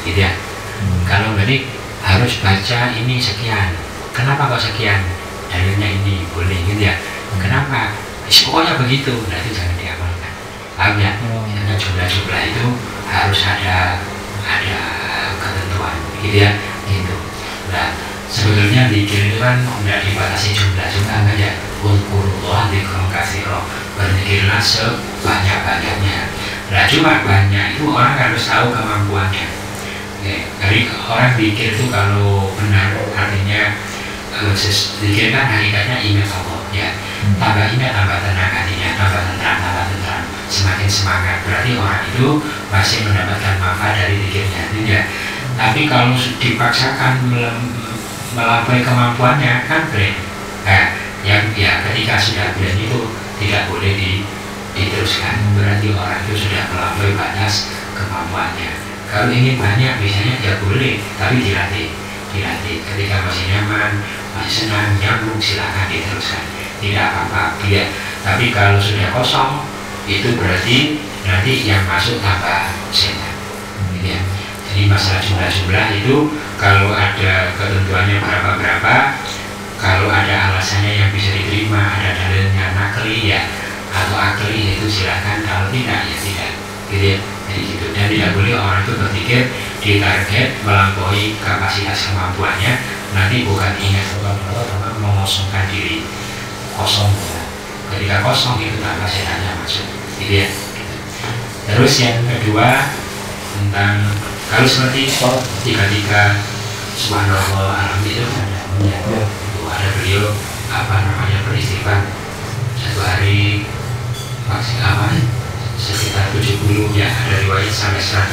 gitu ya. Kalau balik harus baca ini sekian. Kenapa kok sekian? Dalilnya ini boleh gitu ya. Kenapa? Pokoknya begitu. Nah itu jangan diamalkan. Paham ya? Karena jumlah-jumlah itu harus ada ketentuan gitu ya. Gitu. Nah sebetulnya zikir itu kan tidak dibatasi jumlah juga kan ya. Uzkurullah dzikran katsiran, berzikirlah sebanyak-banyaknya. Nah cuma banyak itu orang harus tahu kemampuannya. Jadi orang zikir itu kalau benar artinya zikir kan hakikatnya ingat Allah ya. Tambah ingat tambah tenang hatinya, tambah tentram, semakin semangat. Berarti orang itu masih mendapatkan manfaat dari zikirnya ya. Tapi kalau dipaksakan melampaui kemampuannya kan berat. Nah, yang ya ketika sudah berat itu tidak boleh diteruskan. Berarti orang itu sudah melampaui batas kemampuannya. Kalau ingin banyak misalnya ya boleh, tapi dilatih. Ketika masih nyaman, masih senang, nyambung, silakan diteruskan. Tidak apa-apa, tidak. Tapi kalau sudah kosong, itu berarti nanti yang masuk tambah setan. Ya. Jadi masalah jumlah itu kalau ada ketentuannya berapa, kalau ada alasannya yang bisa diterima, ada dalilnya nakli ya atau akli itu silakan. Kalau tidak ya tidak. Gitu ya. Jadi gitu. Dan tidak boleh orang itu berpikir ditarget melampaui kapasitas kemampuannya, nanti bukan ingat Allah mengosongkan diri kosong ya. Ketika kosong itu tanpa setannya masuk gitu ya. Terus yang kedua tentang kalau seperti tiga subhanallah alhamdulillah ada beliau beristighfar satu hari maksimal sekitar 70 ya, ada riwayat sampai 100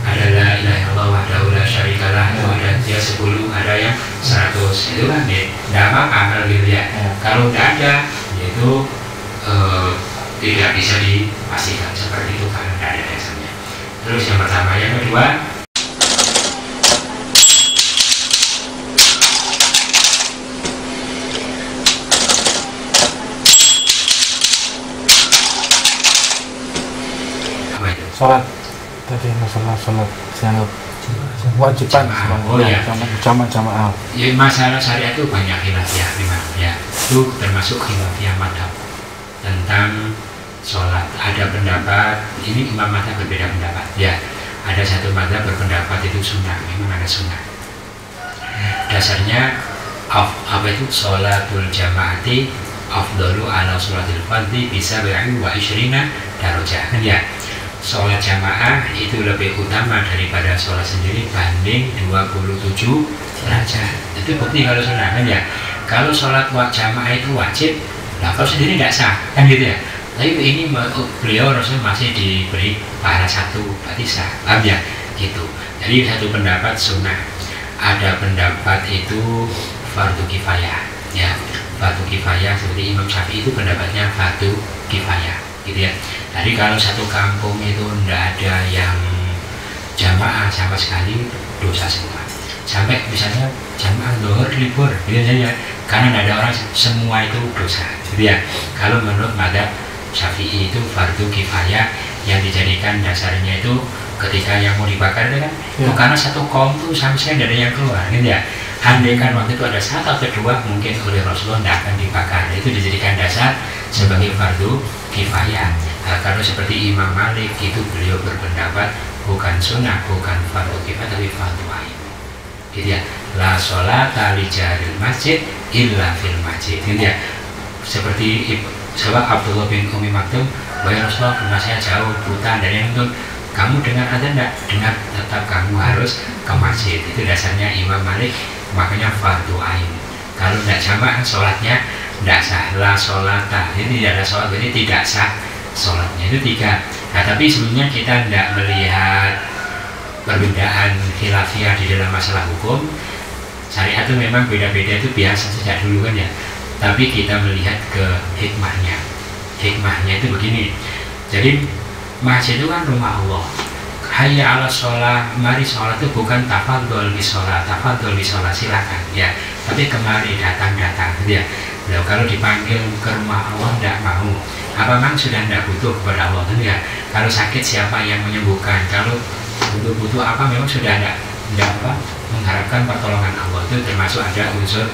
ada la ilaha illallah wahdahu la syarikalah, ada dia 10, ada yang 100 itu kan ya, tidak apa-apa gitu ya. Kalau tidak ada yaitu tidak bisa dipastikan seperti itu karena tidak ada dasarnya. Terus yang pertama, yang kedua sholat tadi masalah sholat yang wajiban jamaah. Ya masalah syariat itu banyak khilafiyah memang ya. Itu termasuk khilafiyah madhab tentang sholat. Ada pendapat ini imam madhab berbeda pendapat ya. Ada satu madhab berpendapat itu sunnah, memang ada sunnah. Dasarnya apa itu sholatul jamaati afdalu ala sholatil fardhi bisa berarti wa isyrina darajah kan ya. Sholat jamaah itu lebih utama daripada sholat sendiri banding 27 derajat. Itu bukti kalau sunnah kan ya. Kalau sholat jamaah itu wajib, nah kalau sendiri tidak sah kan gitu ya. Tapi ini beliau Rasul masih diberi pahala satu, berarti sah, paham ya gitu. Jadi satu pendapat sunnah, ada pendapat itu fardu kifayah ya. Fardu kifayah seperti Imam Syafi'i itu pendapatnya fardu kifayah gitu ya. Jadi kalau satu kampung itu tidak ada yang jamaah sama sekali, dosa semua. Sampai misalnya jamaah zuhur libur biasanya karena tidak ada orang, semua itu dosa gitu ya. Kalau menurut madzhab Syafi'i itu fardu kifayah yang dijadikan dasarnya itu ketika yang mau dibakar itu kan itu karena satu kaum itu sama sekali tidak ada yang keluar gitu ya. Andai kan waktu itu ada satu atau dua mungkin oleh Rasulullah tidak akan dibakar, itu dijadikan dasar sebagai fardu kifayah. Nah, kalau seperti Imam Malik itu beliau berpendapat bukan sunnah, bukan fardu kifayah tapi fardu ain. Gitu ya. La sholata li jaril masjid illa fil masjid. Gitu ya. Seperti sahabat Abdullah bin Umi Maktum, wahai Rasulullah, karena saya jauh buta dari nonton, kamu dengar ada enggak? Dengar, tetap kamu harus ke masjid. Itu dasarnya Imam Malik, makanya fardu ain. Kalau tidak jamaah sholatnya tidak sah. La sholata, ini tidak ada sholat, jadi tidak sah sholatnya. Itu tiga. Nah tapi sebelumnya kita tidak melihat perbedaan khilafiyah di dalam masalah hukum. Syariat itu memang beda-beda, itu biasa sejak dulu kan ya. Tapi kita melihat ke hikmahnya. Hikmahnya itu begini. Jadi masjid itu kan rumah Allah. Hayya ala sholat, mari sholat itu bukan tafadhol bi sholat, silakan ya. Tapi kemari datang ya. Nah, kalau dipanggil ke rumah Allah tidak mau. Apa memang sudah tidak butuh kepada Allah kan ya? Kalau sakit siapa yang menyembuhkan? Kalau butuh apa memang sudah tidak apa mengharapkan pertolongan Allah, itu termasuk ada unsur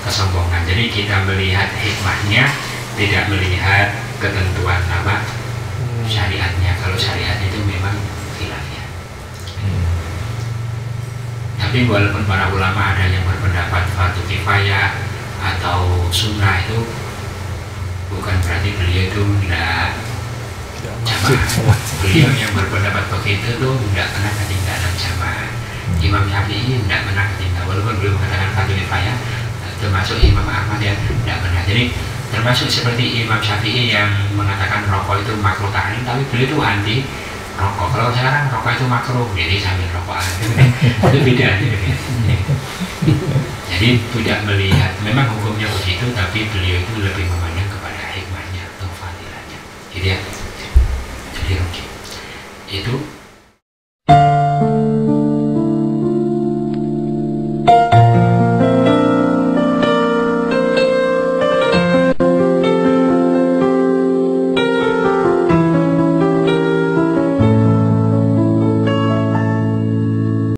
kesombongan. Jadi kita melihat hikmahnya, tidak melihat ketentuan apa syariatnya. Kalau syariat itu memang khilafiyah. Tapi walaupun para ulama ada yang berpendapat fardu kifayah atau sunnah, itu bukan berarti beliau itu tidak jamaah. Beliau yang berpendapat begitu itu tidak pernah ketinggalan jamaah. Imam Syafi'i tidak pernah ketinggalan, walaupun beliau mengatakan fardu kifayah, termasuk Imam Ahmad yang tidak pernah. Jadi termasuk seperti Imam Syafi'i yang mengatakan rokok itu makruh tahrim, tapi beliau itu anti rokok. Kalau sekarang rokok itu makruh, jadi sambil rokok itu beda. Jadi tidak melihat memang hukumnya begitu, tapi beliau itu lebih memandang kepada hikmahnya atau fadilahnya. Jadi ya, jadi rugi itu